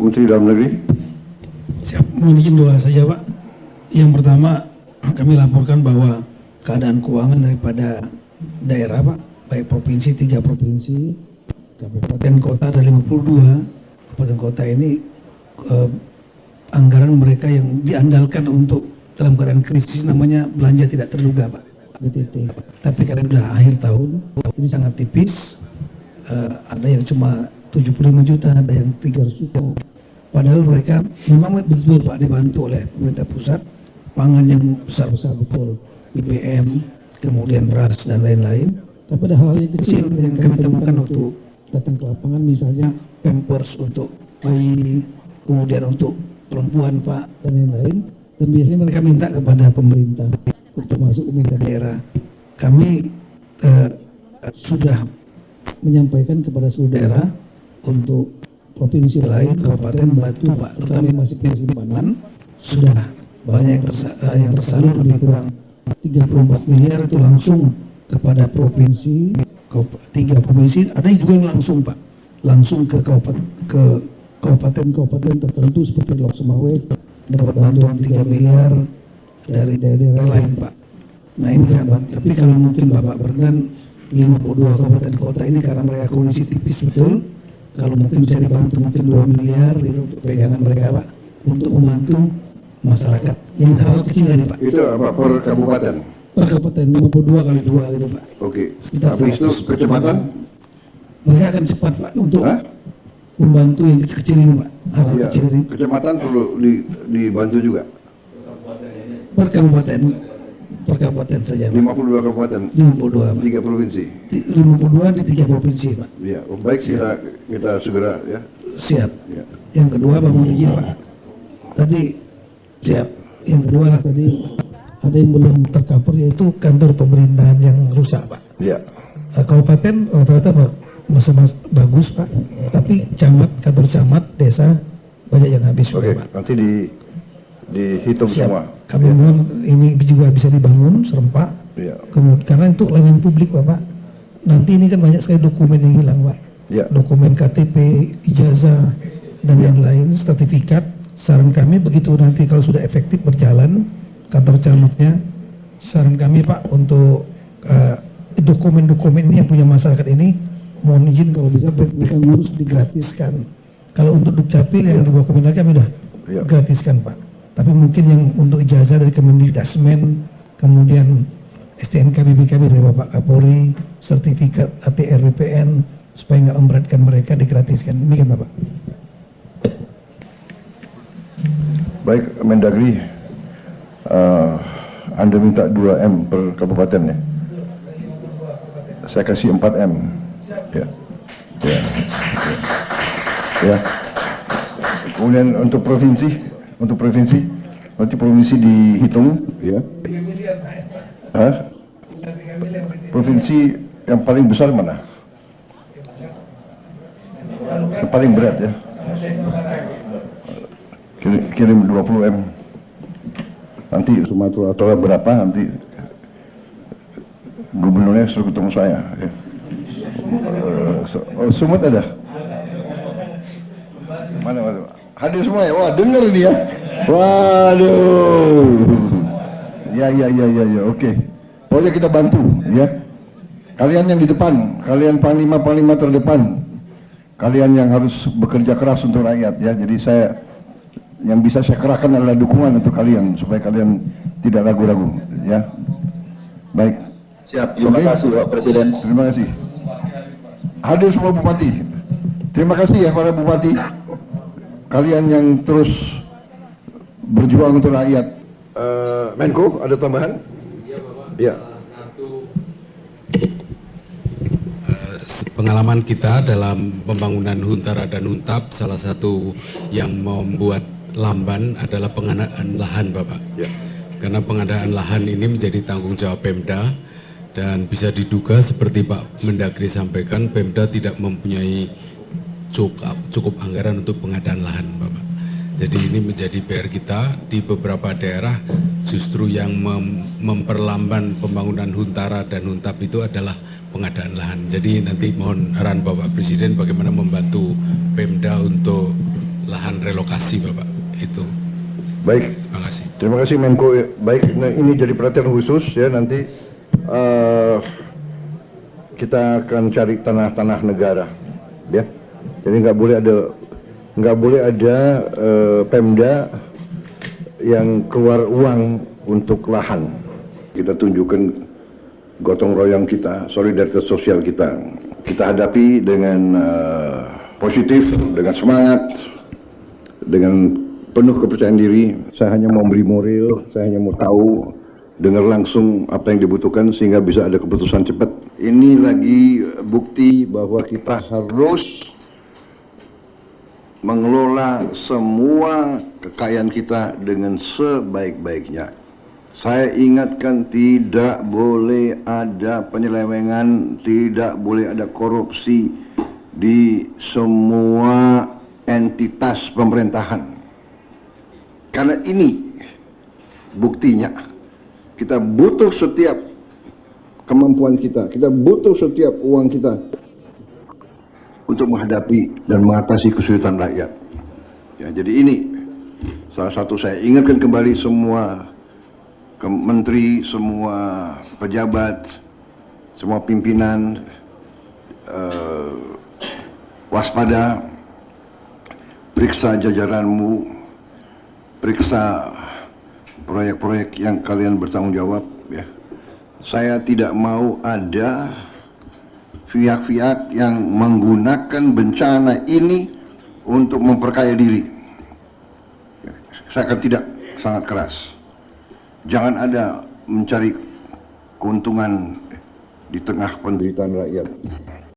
Menteri Dalam Negeri. Siap, mohon izin dua saja Pak. Yang pertama, kami laporkan bahwa keadaan keuangan daripada daerah Pak, baik provinsi, 3 provinsi, kabupaten kota ada 52, kabupaten kota ini anggaran mereka yang diandalkan untuk dalam keadaan krisis namanya belanja tidak terduga Pak, BTT. Tapi karena sudah akhir tahun, ini sangat tipis, ada yang cuma 75 juta, ada yang 300 juta. Padahal mereka memang betul Pak dibantu oleh pemerintah pusat, pangan yang besar-besar betul, BBM, kemudian beras dan lain-lain. Tapi ada hal yang kecil yang kami temukan waktu datang ke lapangan, misalnya pampers untuk bayi, kemudian untuk perempuan Pak, dan lain-lain. Dan biasanya mereka minta kepada pemerintah, termasuk pemerintah daerah. Kami sudah menyampaikan kepada seluruh daerah untuk provinsi lain, kabupaten bantu Pak, terutama yang masih punya simpanan, sudah banyak yang tersalur lebih kurang 34 miliar itu langsung kepada provinsi, 3 provinsi, ada juga yang langsung Pak, langsung ke kabupaten tertentu seperti Lok Sumawe, dapat bantuan 3 miliar dari daerah-daerah lain Pak. Nah ini sangat, tapi kalau mungkin Bapak berkenan 52 kabupaten kota ini karena mereka kondisi tipis betul, kalau mungkin bisa dibantu mungkin 2 miliar itu untuk pegangan mereka Pak, untuk membantu masyarakat yang hal kecil tadi Pak. Itu apa per kabupaten? Per kabupaten 52 kali 2 gitu Pak. Oke. Sekitar Habis itu 100. kecamatan? Mereka akan cepat Pak untuk membantu yang kecil-kecil ini Pak. Hal Ya, kecil ini. kecamatan perlu dibantu juga. Per kabupaten saja Pak. 52 kabupaten, 52 Pak. 3 provinsi. 52 di 3 provinsi Pak. Ya, baik kita segera ya. Siap. Ya. Yang kedua Pak, mohon izin Pak. Tadi siap. Yang kedua lah tadi ada yang belum tercover yaitu kantor pemerintahan yang rusak Pak. Ya. Kabupaten rata-rata masih bagus Pak, tapi kantor camat, desa banyak yang habis Oke, Pak. nanti dihitung Siap. semua. Kami mohon ini juga bisa dibangun serempak. Ya. Kemudian karena untuk layanan publik Bapak, nanti ini kan banyak sekali dokumen yang hilang Pak. Ya. Dokumen KTP, ijazah dan lain-lain, sertifikat. Saran kami begitu nanti kalau sudah efektif berjalan kantor camatnya, saran kami Pak untuk dokumen-dokumen ini yang punya masyarakat ini mohon izin kalau bisa mereka ngurus digratiskan. Kalau untuk dukcapil yang di bawah Kemendagri kami udah gratiskan Pak. Tapi mungkin yang untuk ijazah dari Kemendikbudrismen, kemudian STNK BPKB dari Bapak Kapolri, sertifikat ATR BPN supaya nggak memberatkan mereka digratiskan. Demikian Bapak. Baik, Mendagri, Anda minta 2M per kabupaten ya. Saya kasih 4M. Ya. Ya. Ya. Kemudian untuk provinsi, nanti provinsi dihitung ya. Hah? Provinsi yang paling besar mana? Yang paling berat ya. Kirim 20M. Nanti Sumatera Utara berapa nanti gubernurnya suruh ketemu saya ya. Sumut ada? Mana? Hadir semua ya? Wah, dengar ini ya. Waduh. Ya, oke. Pokoknya kita bantu ya. Kalian yang di depan, kalian panglima terdepan. Kalian yang harus bekerja keras untuk rakyat ya. Jadi yang bisa saya kerahkan adalah dukungan untuk kalian supaya kalian tidak ragu-ragu ya. Baik. Siap, terima kasih Pak Presiden. Terima kasih. Hadir semua bupati. Terima kasih ya para bupati. Kalian yang terus berjuang untuk rakyat. Menko, ada tambahan? Iya Bapak. Ya. Pengalaman kita dalam pembangunan Huntara dan Huntap, salah satu yang membuat lamban adalah pengadaan lahan Bapak. Ya. Karena pengadaan lahan ini menjadi tanggung jawab Pemda dan bisa diduga seperti Pak Mendagri sampaikan, Pemda tidak mempunyai cukup anggaran untuk pengadaan lahan Bapak. Jadi ini menjadi PR kita di beberapa daerah, justru yang memperlamban pembangunan Huntara dan Huntap itu adalah pengadaan lahan. Jadi nanti mohon arahan Bapak Presiden bagaimana membantu Pemda untuk lahan relokasi Bapak. Itu. Baik, Terima kasih. terima kasih Menko. Baik, nah, ini jadi perhatian khusus ya, nanti kita akan cari tanah-tanah negara, ya. Jadi nggak boleh ada Pemda yang keluar uang untuk lahan. Kita tunjukkan gotong royong kita, solidaritas sosial kita. Kita hadapi dengan positif, dengan semangat, dengan penuh kepercayaan diri. Saya hanya mau beri moral, saya hanya mau tahu, dengar langsung apa yang dibutuhkan sehingga bisa ada keputusan cepat. Ini lagi bukti bahwa kita harus mengelola semua kekayaan kita dengan sebaik-baiknya. Saya ingatkan, tidak boleh ada penyelewengan, tidak boleh ada korupsi di semua entitas pemerintahan. Karena ini buktinya, kita butuh setiap kemampuan kita butuh setiap uang kita untuk menghadapi dan mengatasi kesulitan rakyat. Ya, jadi ini salah satu saya ingatkan kembali semua menteri, semua pejabat, semua pimpinan, waspada, periksa jajaranmu, periksa proyek-proyek yang kalian bertanggung jawab. Ya. Saya tidak mau ada pihak-pihak yang menggunakan bencana ini untuk memperkaya diri. Saya akan tidak, sangat keras. Jangan ada mencari keuntungan di tengah penderitaan rakyat.